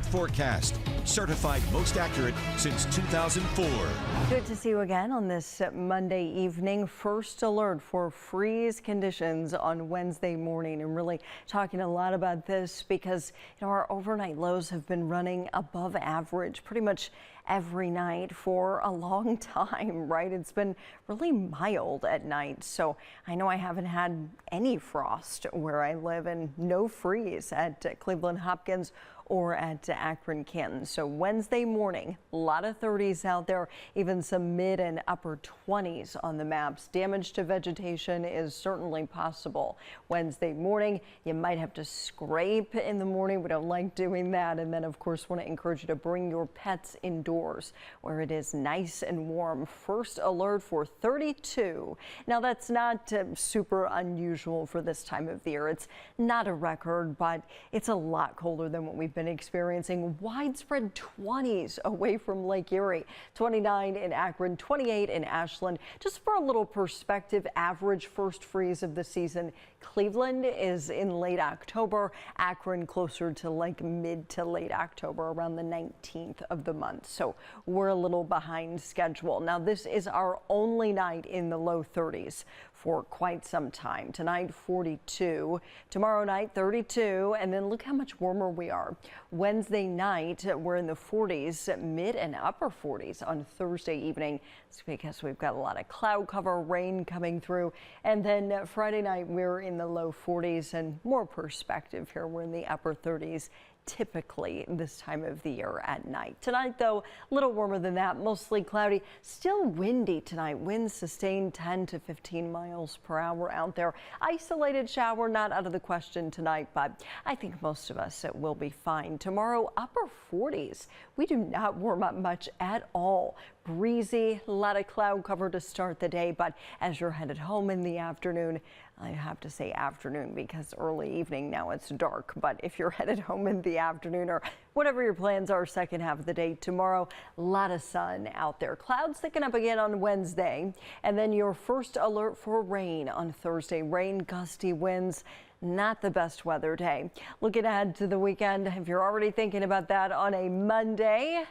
forecast. Certified most accurate since 2004. Good to see you again on this Monday evening. First alert for freeze conditions on Wednesday morning, and really talking a lot about this because our overnight lows have been running above average pretty much every night for a long time, right? It's been really mild at night. So I know I haven't had any frost where I live and no freeze at Cleveland Hopkins or at Akron Canton. So Wednesday morning, a lot of 30s out there, even some mid and upper 20s on the maps. Damage to vegetation is certainly possible. Wednesday morning, you might have to scrape in the morning. We don't like doing that. And then, of course, want to encourage you to bring your pets indoors where it is nice and warm. First alert for 32. Now, that's not super unusual for this time of the year. It's not a record, but it's a lot colder than what we've been experiencing. Widespread 20s away from Lake Erie, 29 in Akron, 28 in Ashland. Just for a little perspective, average first freeze of the season, Cleveland is in late October, Akron closer to like mid to late October, around the 19th of the month. So we're a little behind schedule. Now, this is our only night in the low 30s for quite some time. Tonight, 42. Tomorrow night, 32. And then look how much warmer we are. Wednesday night, we're in the 40s, mid and upper 40s on Thursday evening. It's because we've got a lot of cloud cover, rain coming through. And then Friday night, we're in the low 40s and more perspective here. We're in the upper 30s. Typically this time of the year at night. Tonight, though, a little warmer than that, mostly cloudy, still windy tonight. Winds sustained 10 to 15 miles per hour out there. Isolated shower not out of the question tonight, but I think most of us will be fine. Tomorrow, upper 40s. We do not warm up much at all. Breezy, a lot of cloud cover to start the day, but as you're headed home in the afternoon, I have to say afternoon because early evening now it's dark, but if you're headed home in the afternoon or whatever your plans are second half of the day tomorrow, a lot of sun out there. Clouds thicken up again on Wednesday, and then your first alert for rain on Thursday. Rain, gusty winds. Not the best weather day. Looking ahead to the weekend, if you're already thinking about that on a Monday,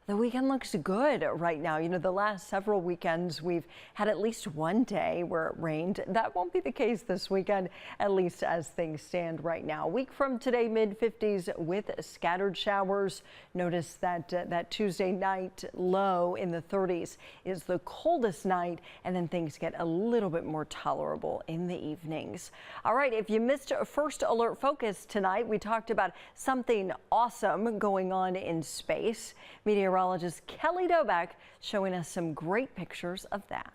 the weekend looks good right now. The last several weekends we've had at least one day where it rained. That won't be the case this weekend, at least as things stand right now. A week from today, mid-50s with scattered showers. Notice that that Tuesday night low in the 30s is the coldest night, and then things get a little bit more tolerable in the evenings. All right, if you missed First Alert Focus tonight, we talked about something awesome going on in space. Meteorologist Kelly Dobeck showing us some great pictures of that.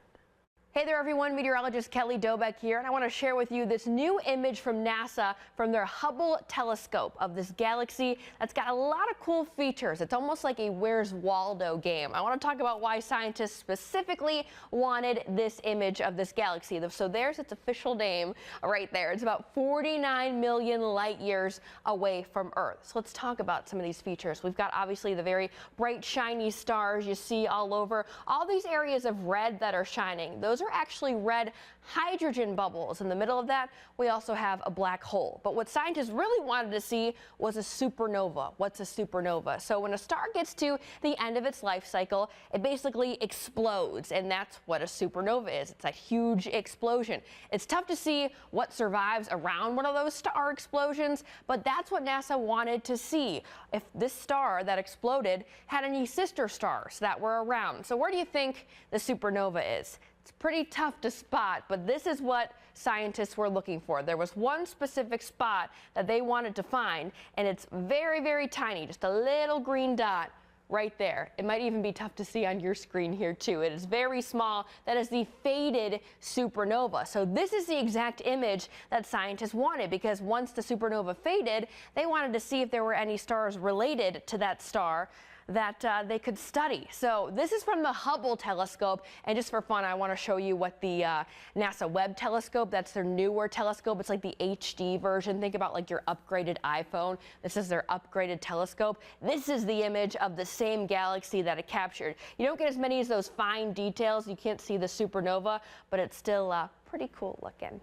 Hey there everyone, meteorologist Kelly Dobeck here, and I want to share with you this new image from NASA from their Hubble telescope of this galaxy that's got a lot of cool features. It's almost like a Where's Waldo game. I want to talk about why scientists specifically wanted this image of this galaxy. So there's its official name right there. It's about 49 million light years away from Earth. So let's talk about some of these features. We've got obviously the very bright shiny stars you see all over. All these areas of red that are shining, those are actually red hydrogen bubbles. In the middle of that, we also have a black hole. But what scientists really wanted to see was a supernova. What's a supernova? So when a star gets to the end of its life cycle, it basically explodes, and that's what a supernova is. It's a huge explosion. It's tough to see what survives around one of those star explosions, but that's what NASA wanted to see, if this star that exploded had any sister stars that were around. So where do you think the supernova is? It's pretty tough to spot, but this is what scientists were looking for. There was one specific spot that they wanted to find, and it's very, very tiny, just a little green dot right there. It might even be tough to see on your screen here too. It is very small. That is the faded supernova. So this is the exact image that scientists wanted, because once the supernova faded, they wanted to see if there were any stars related to that star that they could study. So this is from the Hubble telescope, and just for fun, I want to show you what the NASA Webb telescope, that's their newer telescope. It's like the HD version. Think about like your upgraded iPhone. This is their upgraded telescope. This is the image of the same galaxy that it captured. You don't get as many of those fine details. You can't see the supernova, but it's still pretty cool looking.